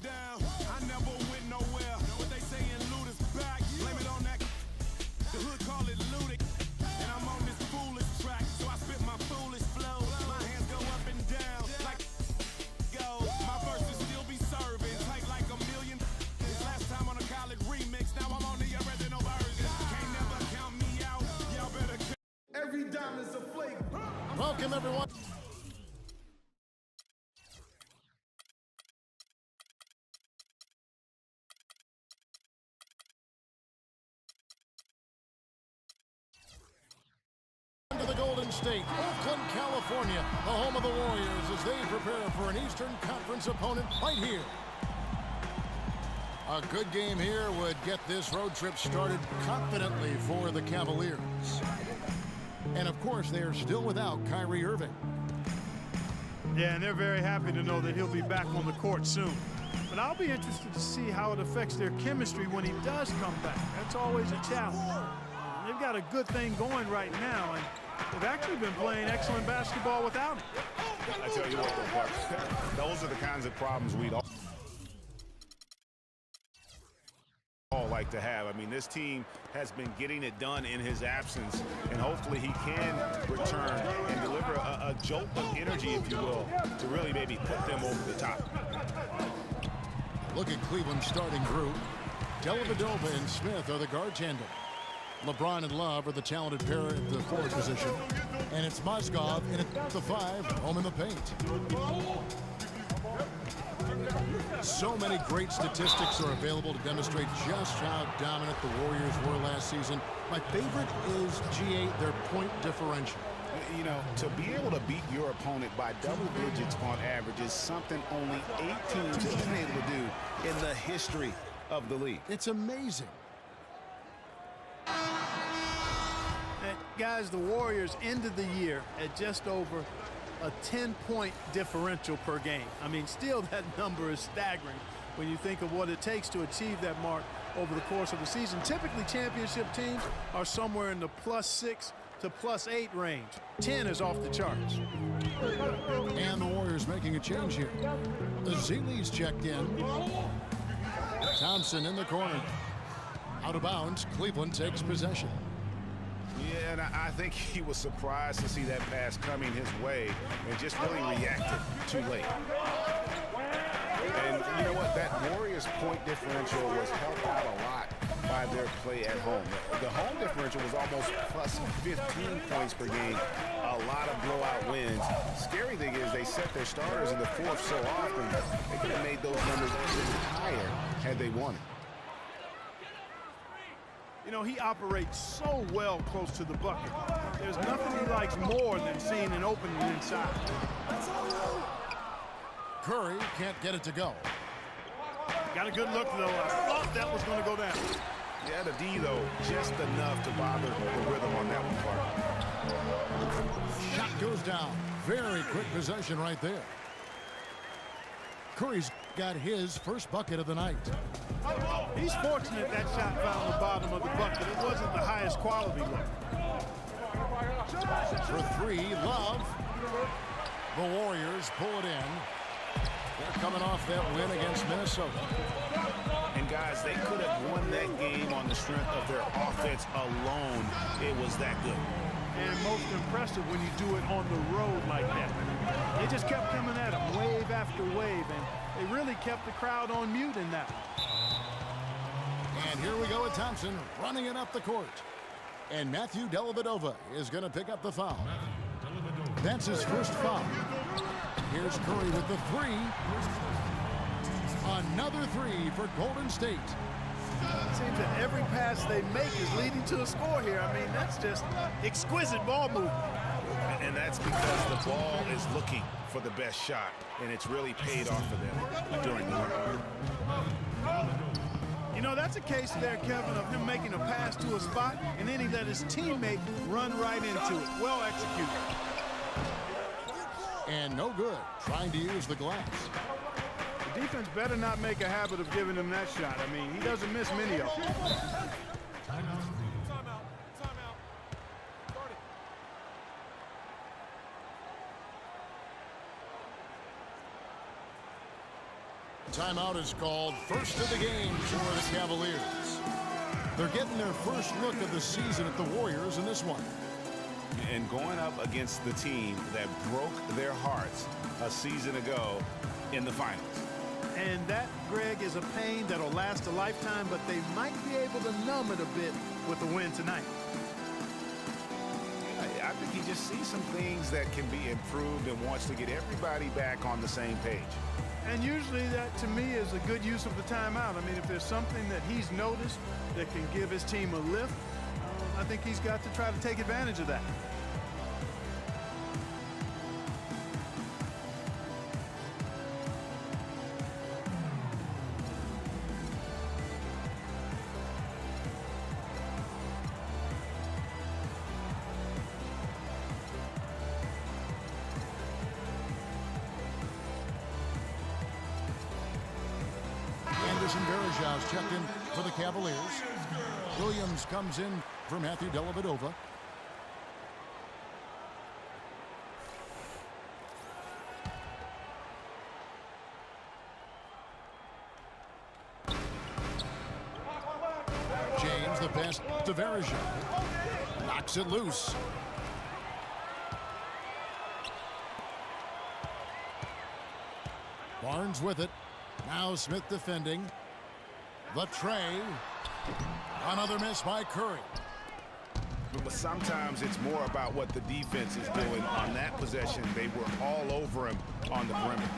down. I never went nowhere. What they saying, loot is back. Blame it on that. The hood call it looting. And I'm on this foolish track, so I spit my foolish flow. My hands go up and down like go. My verses still be serving, tight like a million. This last time on a college remix, now I'm on the original version. Can't never count me out. Y'all better. Every dime is a flake. Welcome everyone. To the Golden State, Oakland, California, the home of the Warriors as they prepare for an Eastern Conference opponent right here. A good game here would get this road trip started confidently for the Cavaliers. And of course, they are still without Kyrie Irving. Yeah, and they're very happy to know that he'll be back on the court soon. But I'll be interested to see how it affects their chemistry when he does come back. That's always a challenge. They've got a good thing going right now, and they've actually been playing excellent basketball without him. I tell you what, those are the kinds of problems we'd all like to have. I mean, this team has been getting it done in his absence, and hopefully he can return and deliver a jolt of energy, if you will, to really maybe put them over the top. Look at Cleveland's starting group. Dellavedova and Smith are the guard tandem. LeBron and Love are the talented pair at the forward position. And it's Mozgov in at the 5, home in the paint. So many great statistics are available to demonstrate just how dominant the Warriors were last season. My favorite is G8, their point differential. You know, to be able to beat your opponent by double digits on average is something only 8 teams have been able to do in the history of the league. It's amazing. Guys, the Warriors ended the year at just over a 10-point differential per game. I mean, still that number is staggering when you think of what it takes to achieve that mark over the course of the season. Typically, championship teams are somewhere in the +6 to +8 range. 10 is off the charts. And the Warriors making a change here. Azili's checked in. Thompson in the corner. Out of bounds, Cleveland takes possession. Yeah, and I think he was surprised to see that pass coming his way and just really reacted too late. And you know what? That Warriors point differential was helped out a lot by their play at home. The home differential was almost +15 points per game. A lot of blowout wins. Scary thing is they set their starters in the fourth so often, they could have made those numbers even higher had they wanted. You know, he operates so well close to the bucket. There's nothing he likes more than seeing an opening inside. Curry can't get it to go. Got a good look, though. I thought that was going to go down. Yeah, the D, though, just enough to bother the rhythm on that one part. Shot goes down. Very quick possession right there. Curry's got his first bucket of the night. He's fortunate that shot found the bottom of the bucket. It wasn't the highest quality look. For 3, Love. The Warriors pull it in. They're coming off that win against Minnesota. And guys, they could have won that game on the strength of their offense alone. It was that good. And most impressive when you do it on the road like that. They just kept coming at him wave after wave, and they really kept the crowd on mute in that one. And here we go with Thompson running it up the court. And Matthew Dellavedova is going to pick up the foul. That's his first foul. Here's Curry with the 3. Another 3 for Golden State. It seems that every pass they make is leading to a score here. I mean, that's just exquisite ball movement. And that's because the ball is looking for the best shot, and it's really paid off for them during the run. You know, that's a case there, Kevin, of him making a pass to a spot, and then he let his teammate run right into it. Well executed. And no good, trying to use the glass. The defense better not make a habit of giving him that shot. I mean, he doesn't miss many of them. Timeout is called. First of the game for the Cavaliers. They're getting their first look of the season at the Warriors in this one. And going up against the team that broke their hearts a season ago in the finals. And that, Greg, is a pain that'll last a lifetime, but they might be able to numb it a bit with the win tonight. I think he just sees some things that can be improved and wants to get everybody back on the same page. And usually that, to me, is a good use of the timeout. I mean, if there's something that he's noticed that can give his team a lift, I think he's got to try to take advantage of that. Varejão's checked in for the Cavaliers. Williams comes in for Matthew Dellavedova. James, the pass to Varejão. Knocks it loose. Barnes with it. Now Smith defending. The tray. Another miss by Curry. But sometimes it's more about what the defense is doing. On that possession, they were all over him on the perimeter.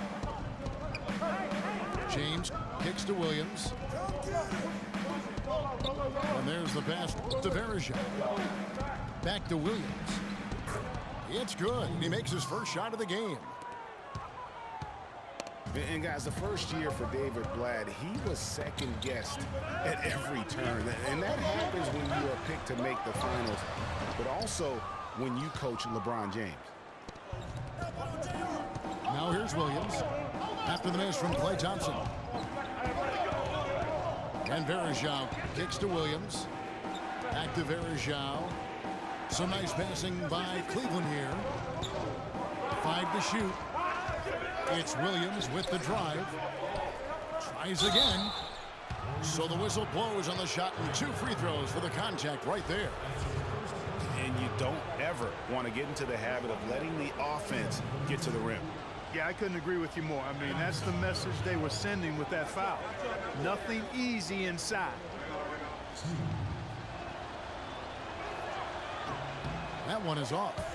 James kicks to Williams. And there's the pass to Varejão. Back to Williams. It's good. He makes his first shot of the game. And guys, the first year for David Blatt, he was second-guessed at every turn. And that happens when you are picked to make the finals, but also when you coach LeBron James. Now here's Williams. After the miss from Klay Thompson. And Varejão kicks to Williams. Back to Varejão. Some nice passing by Cleveland here. 5 to shoot. It's Williams with the drive. Tries again. So the whistle blows on the shot and 2 free throws for the contact right there. And you don't ever want to get into the habit of letting the offense get to the rim. Yeah, I couldn't agree with you more. I mean, that's the message they were sending with that foul. Nothing easy inside. That one is off.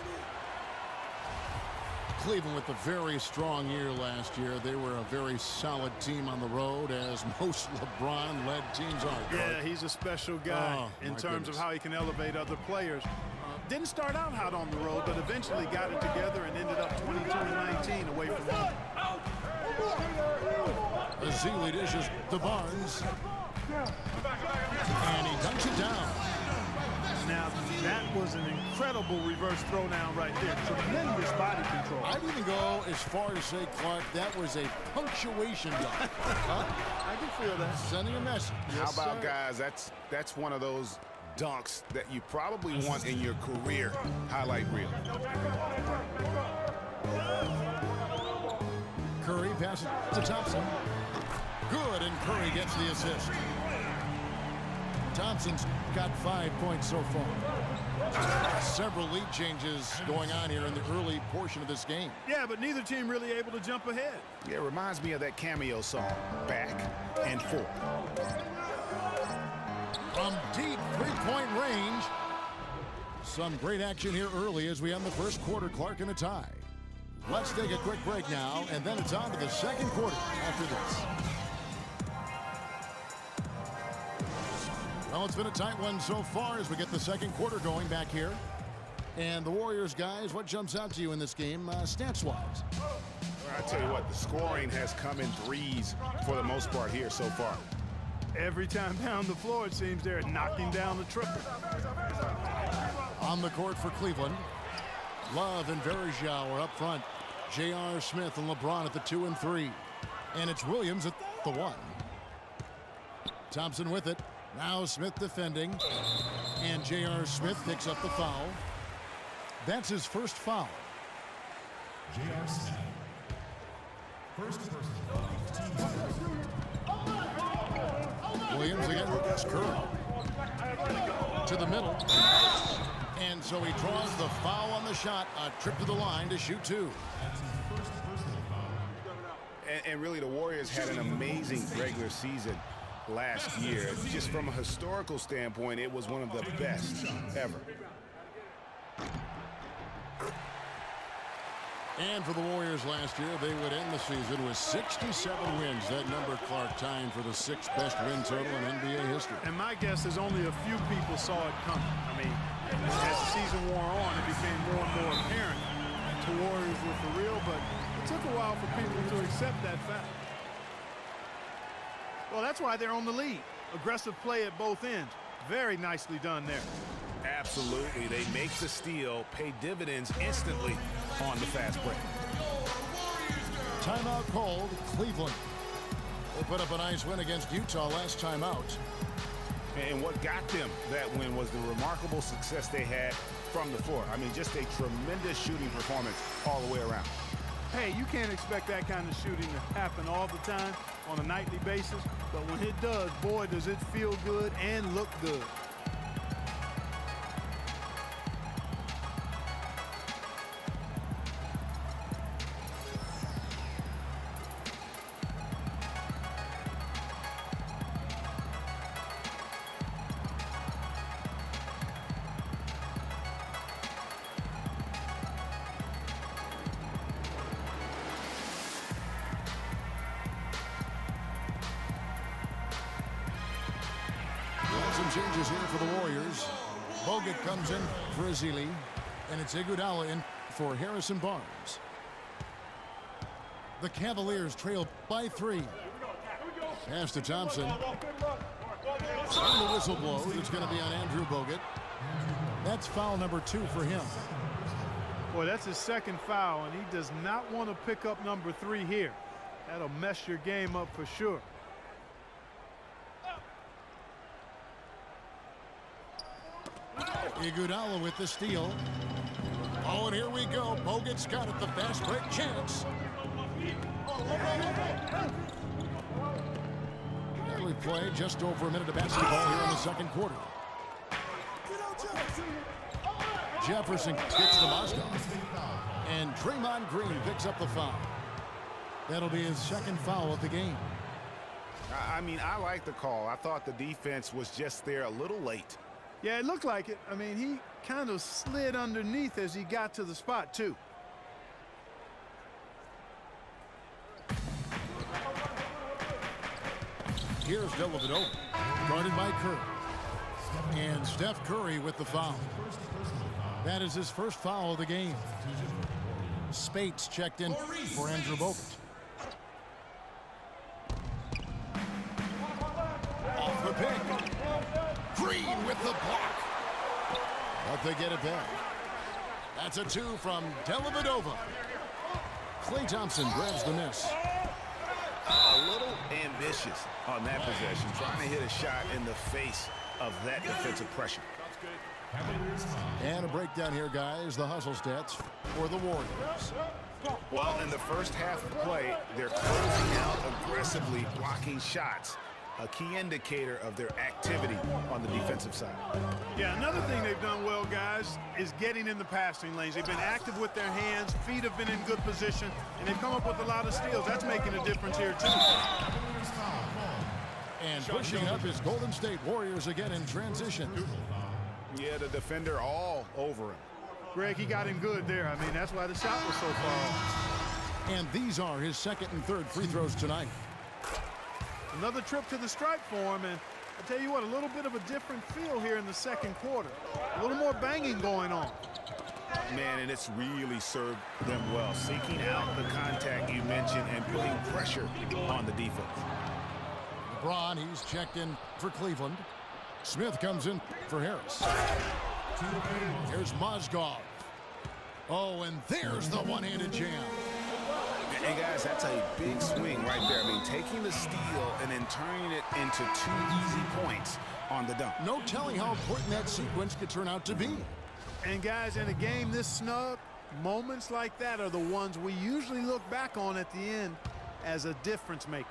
Cleveland with a very strong year last year. They were a very solid team on the road, as most LeBron-led teams are. Yeah, he's a special guy in terms of how he can elevate other players. Didn't start out hot on the road, but eventually got it together and ended up 22-19 away from home. Azili dishes to Barnes. And he dunks it down. Now, that was an incredible reverse throwdown right there. Tremendous body control. I'd even go as far as say, Clark, that was a punctuation dunk. Huh? I can feel that. Sending a message. How about, guys, that's one of those dunks that you probably want in your career highlight reel. Curry passes to Thompson. Good, and Curry gets the assist. Thompson's got 5 points so far. Several lead changes going on here in the early portion of this game. Yeah, but neither team really able to jump ahead. Yeah, it reminds me of that cameo song, Back and Forth. From deep three-point range. Some great action here early as we end the first quarter. Clark in a tie. Let's take a quick break now, and then it's on to the second quarter after this. Well, it's been a tight one so far as we get the second quarter going back here. And the Warriors, guys, what jumps out to you in this game, stats-wise? I tell you what, the scoring has come in threes for the most part here so far. Every time down the floor, it seems they're knocking down the triple. On the court for Cleveland, Love and Varejão are up front. J.R. Smith and LeBron at the 2 and 3. And it's Williams at the 1. Thompson with it. Now Smith defending. And J.R. Smith picks up the foul. That's his first foul. J.R. Smith. First personal foul, team foul. Williams against Curry. To the middle. And so he draws the foul on the shot. A trip to the line to shoot two. And really, the Warriors had an amazing regular season last year. Just from a historical standpoint, it was one of the best ever. And for the Warriors last year, they would end the season with 67 wins. That number, Clark, tying for the sixth best win total in NBA history. And my guess is only a few people saw it coming. I mean, as the season wore on, it became more and more apparent the Warriors were for real, but it took a while for people to accept that fact. Well, that's why they're on the lead. Aggressive play at both ends. Very nicely done there. Absolutely. They make the steal, pay dividends instantly on the fast break. Timeout called. Cleveland. They put up a nice win against Utah last time out. And what got them that win was the remarkable success they had from the floor. I mean, just a tremendous shooting performance all the way around. Hey, you can't expect that kind of shooting to happen all the time on a nightly basis, but when it does, boy, does it feel good and look good. Some changes here for the Warriors. Bogut comes in for Ezeli, and it's Iguodala in for Harrison Barnes. The Cavaliers trail by 3. Pass to Thompson. And the whistle blows. It's going to be on Andrew Bogut. That's foul number 2 for him. Boy, that's his second foul, and he does not want to pick up number 3 here. That'll mess your game up for sure. Iguodala with the steal. Oh, and here we go. Bogut's got it. The fast break chance. Early play, just over a minute of basketball here in the second quarter. Jefferson kicks to Mozgov. And Draymond Green picks up the foul. That'll be his second foul of the game. I mean, I like the call. I thought the defense was just there a little late. Yeah, it looked like it. I mean, he kind of slid underneath as he got to the spot, too. Here's Dellavedova, guarded by Curry. And Steph Curry with the foul. That is his first foul of the game. Spates checked in for Andrew Bogut. Off the pick. Green with the block. But they get it back. That's a 2 from Dellavedova. Klay Thompson grabs the miss. A little ambitious on that possession, trying to hit a shot in the face of that defensive pressure. And a breakdown here, guys. The hustle stats for the Warriors. Well, in the first half of play, they're closing out aggressively, blocking shots. A key indicator of their activity on the defensive side. Yeah, another thing they've done well, guys, is getting in the passing lanes. They've been active with their hands, feet have been in good position, and they've come up with a lot of steals. That's making a difference here, too. And pushing up his Golden State Warriors again in transition. Yeah, the defender all over him. Greg, he got him good there. I mean, that's why the shot was so far off. And these are his second and third free throws tonight. Another trip to the stripe for him, and I tell you what, a little bit of a different feel here in the second quarter. A little more banging going on. Man, and it's really served them well, seeking out the contact you mentioned and putting pressure on the defense. LeBron, he's checked in for Cleveland. Smith comes in for Harris. Here's Mozgov. Oh, and there's the one-handed jam. And guys, that's a big swing right there. I mean, taking the steal and then turning it into 2 easy points on the dunk. No telling how important that sequence could turn out to be. And guys, in a game this snug, moments like that are the ones we usually look back on at the end as a difference maker.